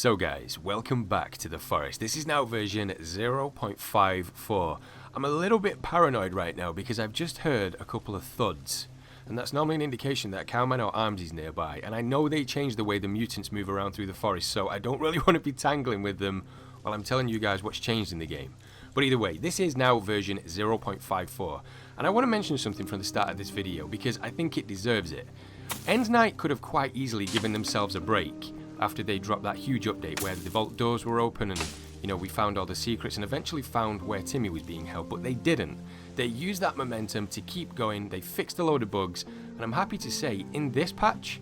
So guys, welcome back to the forest. This is now version 0.54. I'm a little bit paranoid right now because I've just heard a couple of thuds. And that's normally an indication that a cowman or arms is nearby. And I know they changed the way the mutants move around through the forest, so I don't really want to be tangling with them while I'm telling you guys what's changed in the game. But either way, this is now version 0.54. And I want to mention something from the start of this video because I think it deserves it. Endnight could have quite easily given themselves a break after they dropped that huge update where the vault doors were open and, you know, we found all the secrets and eventually found where Timmy was being held, but they didn't. They used that momentum to keep going, they fixed a load of bugs, and I'm happy to say, in this patch,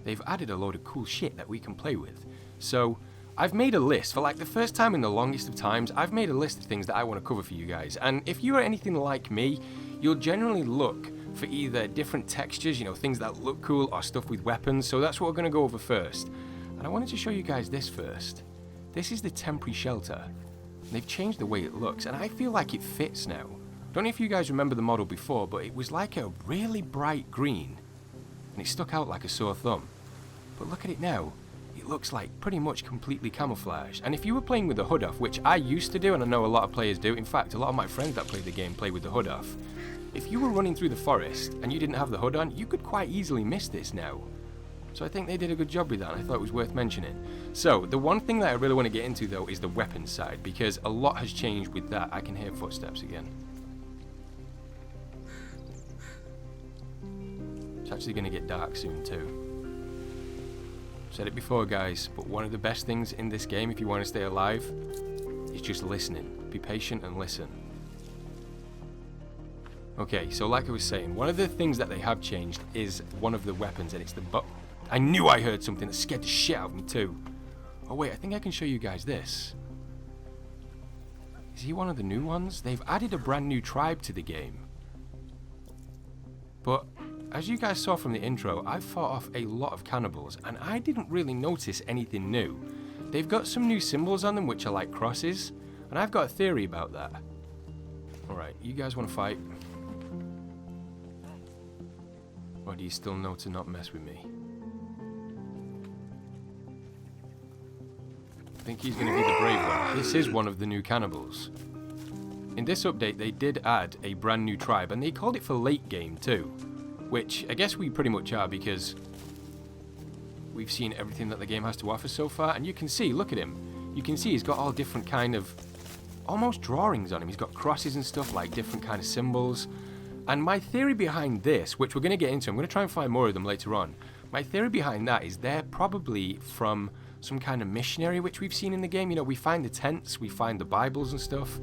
they've added a load of cool shit that we can play with. So, I've made a list, for like the first time in the longest of times, I've made a list of things that I want to cover for you guys, and if you are anything like me, you'll generally look for either different textures, you know, things that look cool, or stuff with weapons, so that's what we're going to go over first. And I wanted to show you guys this first. This is the temporary shelter. They've changed the way it looks, and I feel like it fits now. Don't know if you guys remember the model before, but it was like a really bright green, and it stuck out like a sore thumb. But look at it now. It looks like pretty much completely camouflaged. And if you were playing with the hood off, which I used to do, and I know a lot of players do, in fact, a lot of my friends that play the game play with the hood off. If you were running through the forest, and you didn't have the hood on, you could quite easily miss this now. So I think they did a good job with that, and I thought it was worth mentioning. So, the one thing that I really want to get into though is the weapons side, because a lot has changed with that. I can hear footsteps again. It's actually going to get dark soon too. I've said it before guys, but one of the best things in this game if you want to stay alive is just listening. Be patient and listen. Okay, so like I was saying, one of the things that they have changed is one of the weapons, and it's the I knew I heard something that scared the shit out of me too. Oh wait, I think I can show you guys this. Is he one of the new ones? They've added a brand new tribe to the game. But, as you guys saw from the intro, I've fought off a lot of cannibals, and I didn't really notice anything new. They've got some new symbols on them which are like crosses, and I've got a theory about that. Alright, you guys want to fight? Or do you still know to not mess with me? I think he's going to be the brave one. This is one of the new cannibals. In this update, they did add a brand new tribe, and they called it for late game too. Which, I guess we pretty much are, because we've seen everything that the game has to offer so far, and you can see, look at him. You can see he's got all different kind of, almost drawings on him. He's got crosses and stuff, like different kind of symbols. And my theory behind this, which we're going to get into, I'm going to try and find more of them later on. My theory behind that is they're probably from some kind of missionary which we've seen in the game. You know, we find the tents, we find the Bibles and stuff.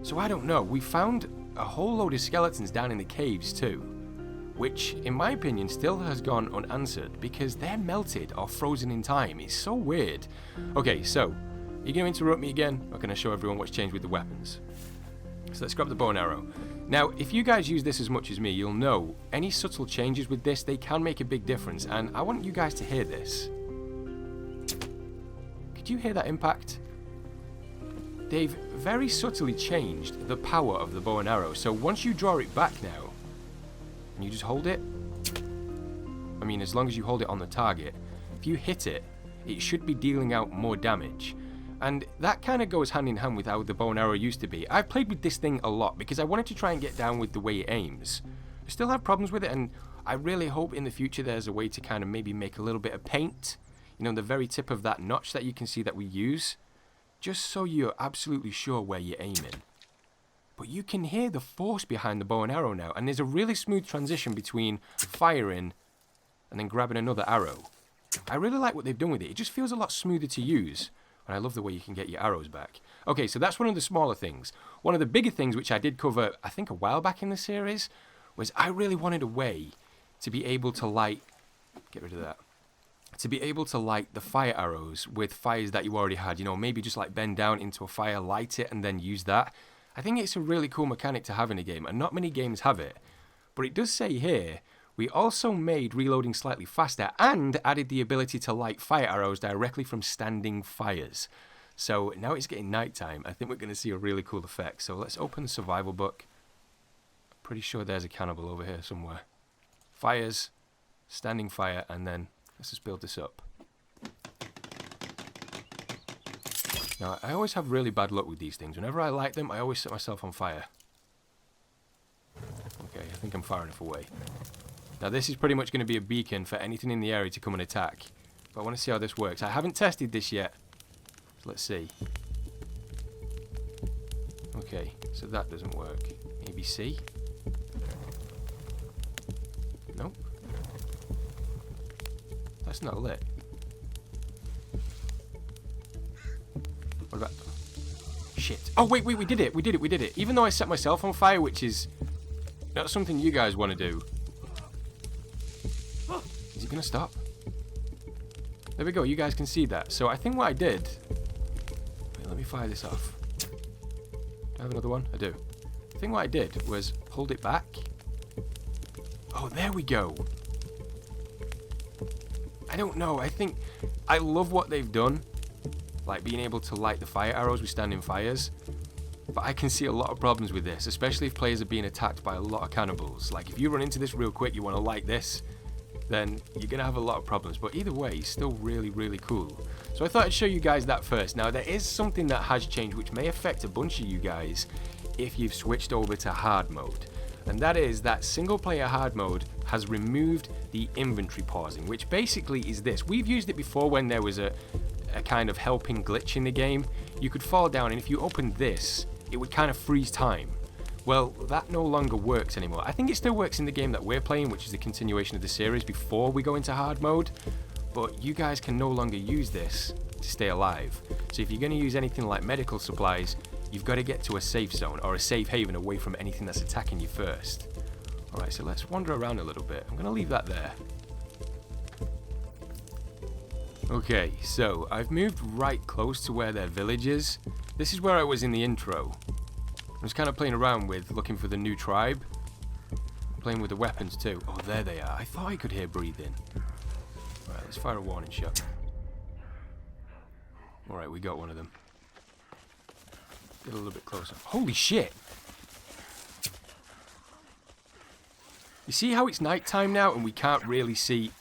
So I don't know. We found a whole load of skeletons down in the caves too, which in my opinion still has gone unanswered because they're melted or frozen in time. It's so weird. Okay, so, are you going to interrupt me again, or can I show everyone what's changed with the weapons? So let's grab the bow and arrow. Now, if you guys use this as much as me, you'll know any subtle changes with this, they can make a big difference, and I want you guys to hear this. Could you hear that impact? They've very subtly changed the power of the bow and arrow, so once you draw it back now, and you just hold it, I mean as long as you hold it on the target, if you hit it, it should be dealing out more damage. And that kind of goes hand in hand with how the bow and arrow used to be. I've played with this thing a lot because I wanted to try and get down with the way it aims. I still have problems with it, and I really hope in the future there's a way to kind of maybe make a little bit of paint, you know, the very tip of that notch that you can see that we use, just so you're absolutely sure where you're aiming. But you can hear the force behind the bow and arrow now, and there's a really smooth transition between firing and then grabbing another arrow. I really like what they've done with it. It just feels a lot smoother to use. And I love the way you can get your arrows back. Okay, so that's one of the smaller things. One of the bigger things, which I did cover, I think a while back in the series, was I really wanted a way to be able to light... Get rid of that. To be able to light the fire arrows with fires that you already had. You know, maybe just like bend down into a fire, light it, and then use that. I think it's a really cool mechanic to have in a game, and not many games have it. But it does say here, we also made reloading slightly faster and added the ability to light fire arrows directly from standing fires. So now it's getting nighttime. I think we're going to see a really cool effect. So let's open the survival book. Pretty sure there's a cannibal over here somewhere. Fires, standing fire, and then let's just build this up. Now, I always have really bad luck with these things. Whenever I light them, I always set myself on fire. Okay, I think I'm far enough away. Now, this is pretty much going to be a beacon for anything in the area to come and attack. But I want to see how this works. I haven't tested this yet. So let's see. Okay, so that doesn't work. Maybe C? Nope. That's not lit. What about... Shit. Oh, wait, we did it. We did it. Even though I set myself on fire, which is not something you guys want to do. Is it going to stop? There we go. You guys can see that. So I think what I did... Wait, let me fire this off. Do I have another one? I do. I think what I did was hold it back. Oh, there we go. I don't know. I think... I love what they've done. Like being able to light the fire arrows with standing fires. But I can see a lot of problems with this, especially if players are being attacked by a lot of cannibals. Like if you run into this real quick, you want to light this, then you're going to have a lot of problems. But either way, it's still really, really cool. So I thought I'd show you guys that first. Now there is something that has changed which may affect a bunch of you guys if you've switched over to hard mode. And that is that single player hard mode has removed the inventory pausing, which basically is this. We've used it before when there was a kind of helping glitch in the game. You could fall down and if you opened this, it would kind of freeze time. Well, that no longer works anymore. I think it still works in the game that we're playing, which is the continuation of the series before we go into hard mode, but you guys can no longer use this to stay alive. So if you're going to use anything like medical supplies, you've got to get to a safe zone or a safe haven away from anything that's attacking you first. Alright, so let's wander around a little bit. I'm going to leave that there. Okay, so I've moved right close to where their village is. This is where I was in the intro. I was kind of playing around with looking for the new tribe. Playing with the weapons too. Oh, there they are. I thought I could hear breathing. Alright, let's fire a warning shot. Alright, we got one of them. Get a little bit closer. Holy shit! You see how it's nighttime now and we can't really see...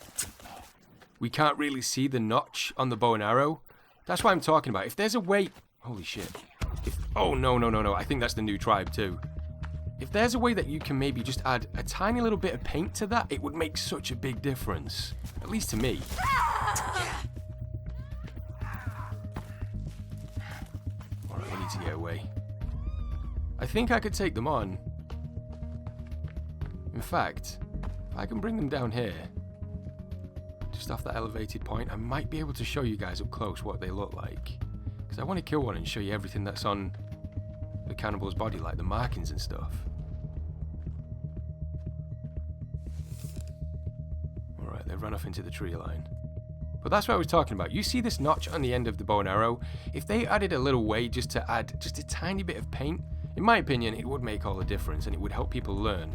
We can't really see the notch on the bow and arrow? That's what I'm talking about. If there's a way... Holy shit. Oh, no. I think that's the new tribe too. If there's a way that you can maybe just add a tiny little bit of paint to that, it would make such a big difference. At least to me. Alright, I need to get away. I think I could take them on. In fact, if I can bring them down here, just off that elevated point, I might be able to show you guys up close what they look like. Because I want to kill one and show you everything that's on the cannibal's body, like the markings and stuff. Alright, they've run off into the tree line. But that's what I was talking about. You see this notch on the end of the bow and arrow? If they added a little way just to add just a tiny bit of paint, in my opinion, it would make all the difference and it would help people learn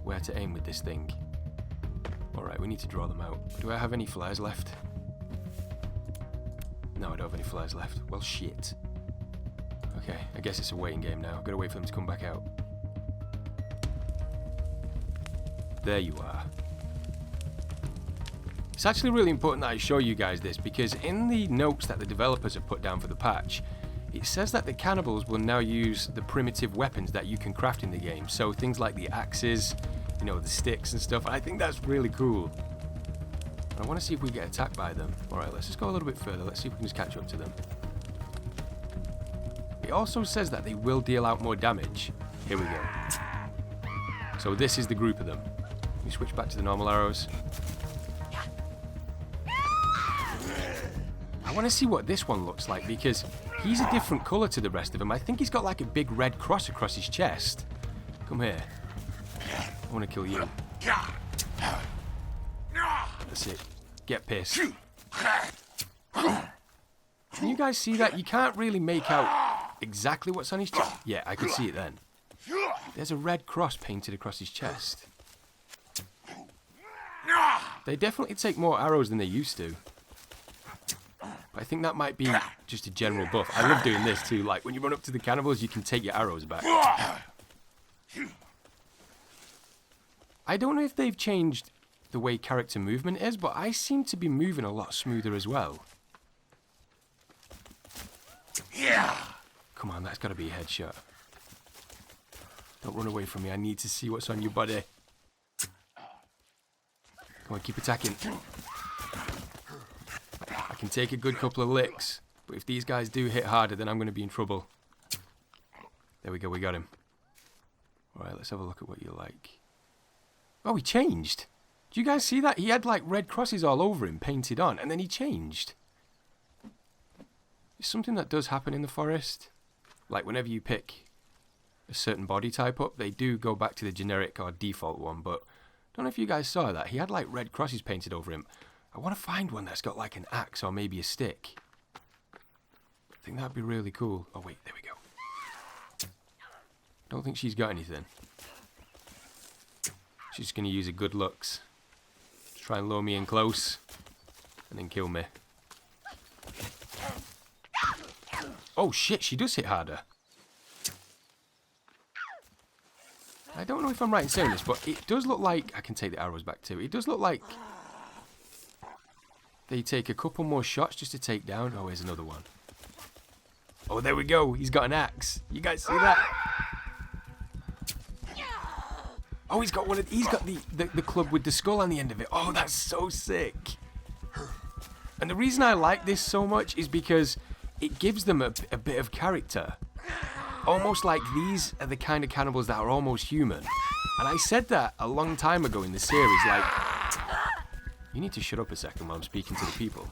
where to aim with this thing. Alright, we need to draw them out. Do I have any flares left? No, I don't have any flares left. Well, shit. Okay, I guess it's a waiting game now. I've got to wait for them to come back out. There you are. It's actually really important that I show you guys this, because in the notes that the developers have put down for the patch, it says that the cannibals will now use the primitive weapons that you can craft in the game. So things like the axes, you know, the sticks and stuff. I think that's really cool. I want to see if we get attacked by them. Alright, let's just go a little bit further. Let's see if we can just catch up to them. It also says that they will deal out more damage. Here we go. So this is the group of them. We switch back to the normal arrows. I want to see what this one looks like, because he's a different colour to the rest of them. I think he's got like a big red cross across his chest. Come here. I want to kill you. That's it. Get pissed. Can you guys see that? You can't really make out exactly what's on his chest. Yeah, I could see it then. There's a red cross painted across his chest. They definitely take more arrows than they used to. But I think that might be just a general buff. I love doing this too. Like when you run up to the cannibals, you can take your arrows back. I don't know if they've changed the way character movement is, but I seem to be moving a lot smoother as well. Yeah. Come on, that's got to be a headshot. Don't run away from me. I need to see what's on your body. Come on, keep attacking. I can take a good couple of licks, but if these guys do hit harder, then I'm going to be in trouble. There we go, we got him. Alright, let's have a look at what you like. Oh, he changed. Do you guys see that? He had like red crosses all over him, painted on, and then he changed. It's something that does happen in the forest. Like whenever you pick a certain body type up, they do go back to the generic or default one, but I don't know if you guys saw that. He had like red crosses painted over him. I want to find one that's got like an axe or maybe a stick. I think that'd be really cool. Oh wait, there we go. Don't think she's got anything. She's just going to use her good looks. Just try and lure me in close. And then kill me. Oh shit, she does hit harder. I don't know if I'm right in saying this, but it does look like... I can take the arrows back too. It does look like they take a couple more shots just to take down. Oh, here's another one. Oh, there we go. He's got an axe. You guys see that? Oh, he's got the club with the skull on the end of it. Oh, that's so sick. And the reason I like this so much is because it gives them a bit of character. Almost like these are the kind of cannibals that are almost human. And I said that a long time ago in the series, like... You need to shut up a second while I'm speaking to the people.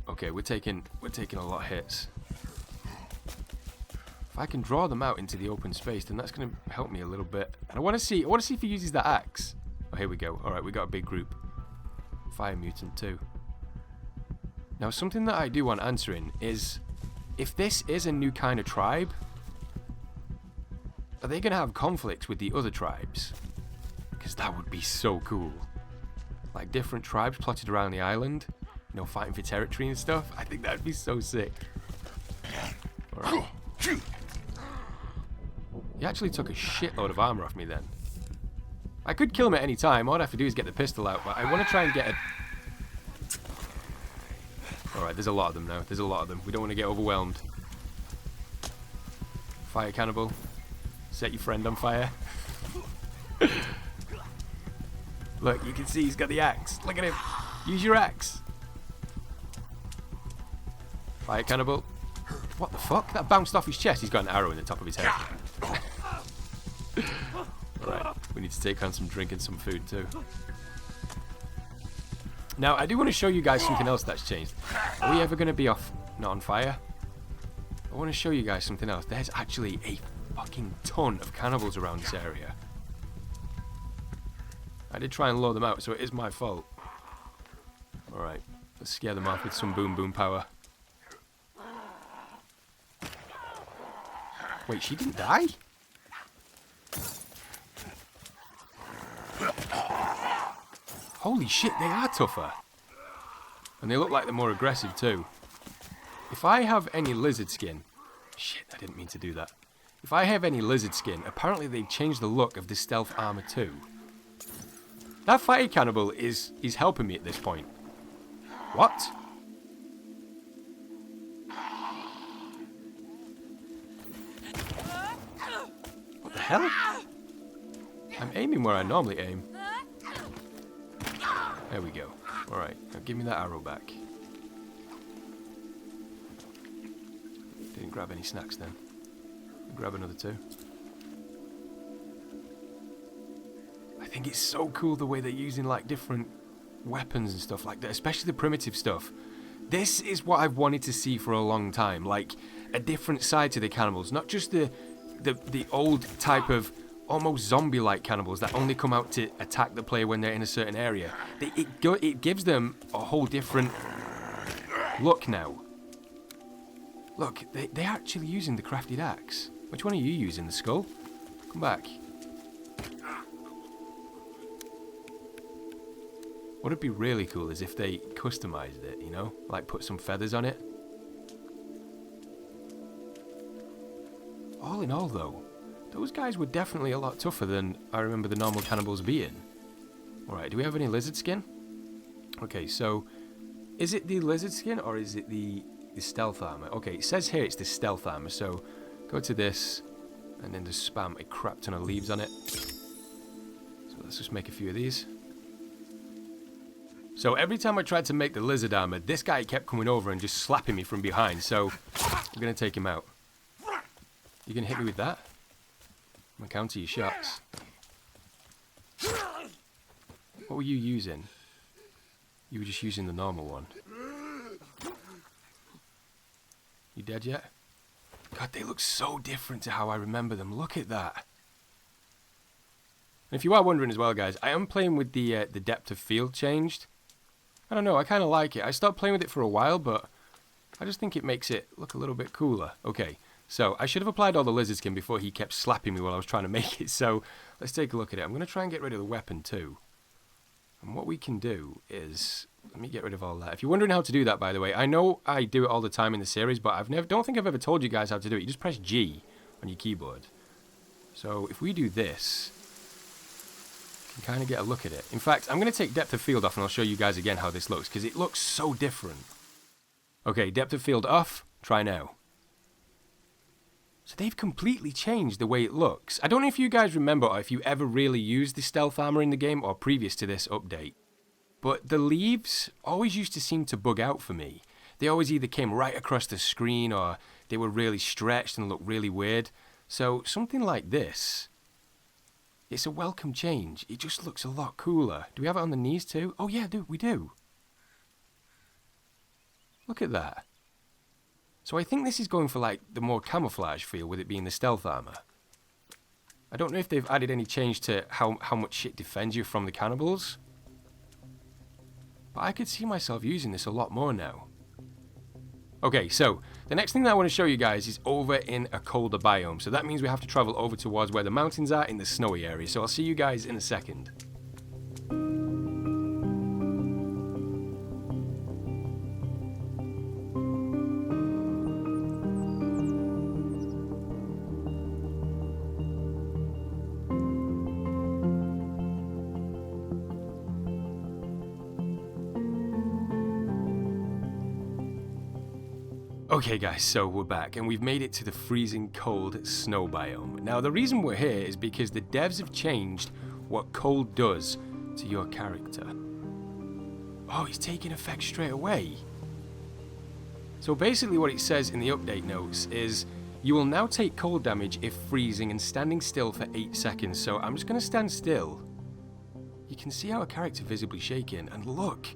Okay, we're taking a lot of hits. If I can draw them out into the open space, then that's going to help me a little bit. And I want to see if he uses that axe. Oh, here we go. All right, we got a big group. Fire mutant too. Now, something that I do want answering is, if this is a new kind of tribe, are they going to have conflicts with the other tribes? Because that would be so cool. Like different tribes plotted around the island, you know, fighting for territory and stuff. I think that'd be so sick. All right. He actually took a shitload of armor off me then. I could kill him at any time. All I'd have to do is get the pistol out, but I want to try and get a... Alright, there's a lot of them now. There's a lot of them. We don't want to get overwhelmed. Fire cannibal. Set your friend on fire. Look, you can see he's got the axe. Look at him. Use your axe. Fire cannibal. What the fuck? That bounced off his chest. He's got an arrow in the top of his head. Alright, we need to take on some drink and some food too. Now, I do want to show you guys something else that's changed. Are we ever going to be not on fire? I want to show you guys something else. There's actually a fucking ton of cannibals around this area. I did try and lure them out, so it is my fault. Alright, let's scare them off with some boom boom power. Wait, she didn't die? Holy shit, they are tougher. And they look like they're more aggressive too. If I have any lizard skin... Shit, I didn't mean to do that. If I have any lizard skin, apparently they've changed the look of the stealth armor too. That fire cannibal is helping me at this point. What? What the hell? I'm aiming where I normally aim. There we go. Alright, now give me that arrow back. Didn't grab any snacks then. Grab another two. I think it's so cool the way they're using like different weapons and stuff like that, especially the primitive stuff. This is what I've wanted to see for a long time, like a different side to the cannibals, not just the old type of almost zombie-like cannibals that only come out to attack the player when they're in a certain area. It gives them a whole different look now. Look, they're actually using the crafted axe. Which one are you using? The skull? Come back. What would be really cool is if they customized it, you know? Like put some feathers on it. All in all though, those guys were definitely a lot tougher than I remember the normal cannibals being. Alright, do we have any lizard skin? Okay, so is it the lizard skin or is it the the stealth armor. Okay, it says here it's the stealth armor, so go to this, and then just spam a crap ton of leaves on it. So let's just make a few of these. So every time I tried to make the lizard armor, this guy kept coming over and just slapping me from behind, so I'm going to take him out. You going to hit me with that? I'm going to counter your shots. What were you using? You were just using the normal one. You dead yet? God, they look so different to how I remember them. Look at that. And if you are wondering as well, guys, I am playing with the depth of field changed. I don't know, I kind of like it. I stopped playing with it for a while, but I just think it makes it look a little bit cooler. Okay, so I should have applied all the lizard skin before he kept slapping me while I was trying to make it. So let's take a look at it. I'm going to try and get rid of the weapon too. And what we can do is, let me get rid of all that. If you're wondering how to do that, by the way, I know I do it all the time in the series, but don't think I've ever told you guys how to do it. You just press G on your keyboard. So if we do this, you can kind of get a look at it. In fact, I'm going to take depth of field off and I'll show you guys again how this looks, because it looks so different. Okay, depth of field off, try now. So they've completely changed the way it looks. I don't know if you guys remember or if you ever really used the stealth armor in the game or previous to this update, but the leaves always used to seem to bug out for me. They always either came right across the screen or they were really stretched and looked really weird. So something like this, it's a welcome change. It just looks a lot cooler. Do we have it on the knees too? Oh yeah, we do. Look at that. So I think this is going for like the more camouflage feel with it being the stealth armor. I don't know if they've added any change to how much it defends you from the cannibals. But I could see myself using this a lot more now. Okay, so the next thing that I want to show you guys is over in a colder biome. So that means we have to travel over towards where the mountains are in the snowy area. So I'll see you guys in a second. Okay guys, so we're back and we've made it to the freezing cold snow biome. Now the reason we're here is because the devs have changed what cold does to your character. Oh, he's taking effect straight away. So basically what it says in the update notes is you will now take cold damage if freezing and standing still for 8 seconds. So I'm just going to stand still. You can see our character visibly shaking, and look,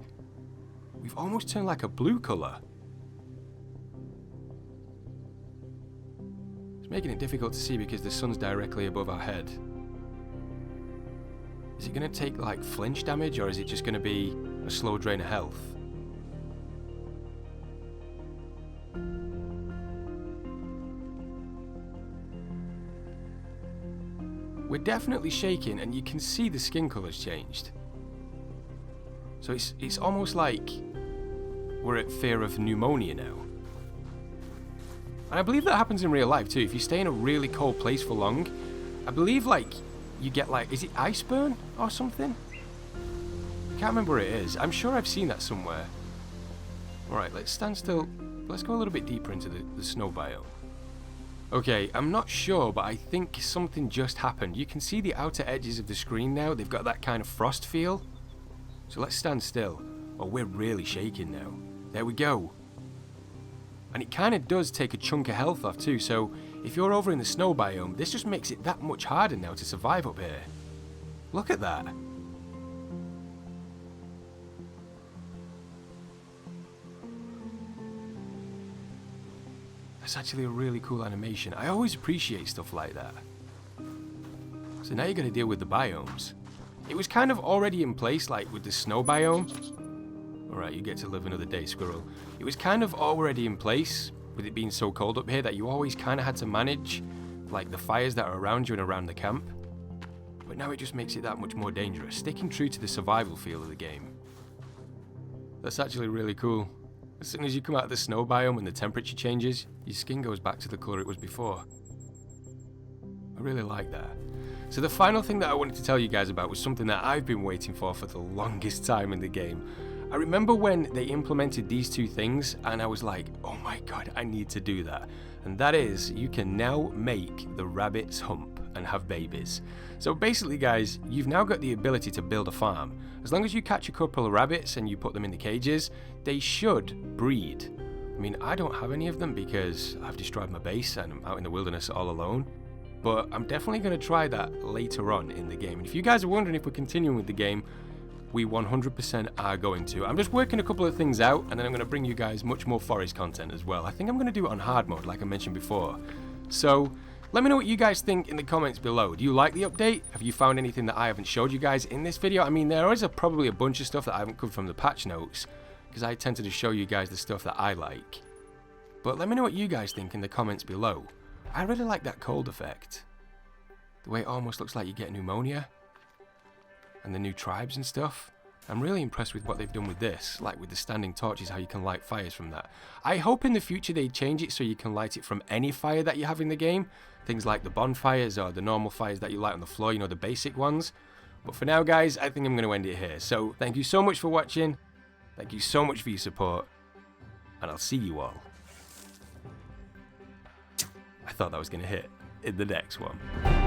we've almost turned like a blue colour. Making it difficult to see because the sun's directly above our head. Is it going to take like flinch damage, or is it just going to be a slow drain of health? We're definitely shaking and you can see the skin colour's changed. So it's almost like we're at fear of pneumonia now. And I believe that happens in real life too. If you stay in a really cold place for long, I believe like you get like, is it ice burn or something? I can't remember where it is. I'm sure I've seen that somewhere. Alright, let's stand still. Let's go a little bit deeper into the snow biome. Okay, I'm not sure, but I think something just happened. You can see the outer edges of the screen now. They've got that kind of frost feel. So let's stand still. Oh, we're really shaking now. There we go. And it kind of does take a chunk of health off too, so if you're over in the snow biome, this just makes it that much harder now to survive up here. Look at that. That's actually a really cool animation. I always appreciate stuff like that. So now you're going to deal with the biomes. It was kind of already in place, like with the snow biome. Alright, you get to live another day, squirrel. It was kind of already in place, with it being so cold up here, that you always kind of had to manage, like, the fires that are around you and around the camp. But now it just makes it that much more dangerous, sticking true to the survival feel of the game. That's actually really cool. As soon as you come out of the snow biome and the temperature changes, your skin goes back to the colour it was before. I really like that. So the final thing that I wanted to tell you guys about was something that I've been waiting for the longest time in the game. I remember when they implemented these two things and I was like, oh my god, I need to do that. And that is, you can now make the rabbits hump and have babies. So basically guys, you've now got the ability to build a farm. As long as you catch a couple of rabbits and you put them in the cages, they should breed. I mean, I don't have any of them because I've destroyed my base and I'm out in the wilderness all alone. But I'm definitely going to try that later on in the game. And if you guys are wondering if we're continuing with the game, we 100% are going to. I'm just working a couple of things out, and then I'm going to bring you guys much more forest content as well. I think I'm going to do it on hard mode, like I mentioned before. So, let me know what you guys think in the comments below. Do you like the update? Have you found anything that I haven't showed you guys in this video? I mean, there is probably a bunch of stuff that I haven't covered from the patch notes, because I tend to just show you guys the stuff that I like. But let me know what you guys think in the comments below. I really like that cold effect. The way it almost looks like you get pneumonia. And the new tribes and stuff. I'm really impressed with what they've done with this, like with the standing torches, how you can light fires from that. I hope in the future they change it so you can light it from any fire that you have in the game. Things like the bonfires or the normal fires that you light on the floor, you know, the basic ones. But for now guys, I think I'm going to end it here. So thank you so much for watching. Thank you so much for your support. And I'll see you all. I thought that was going to hit in the next one.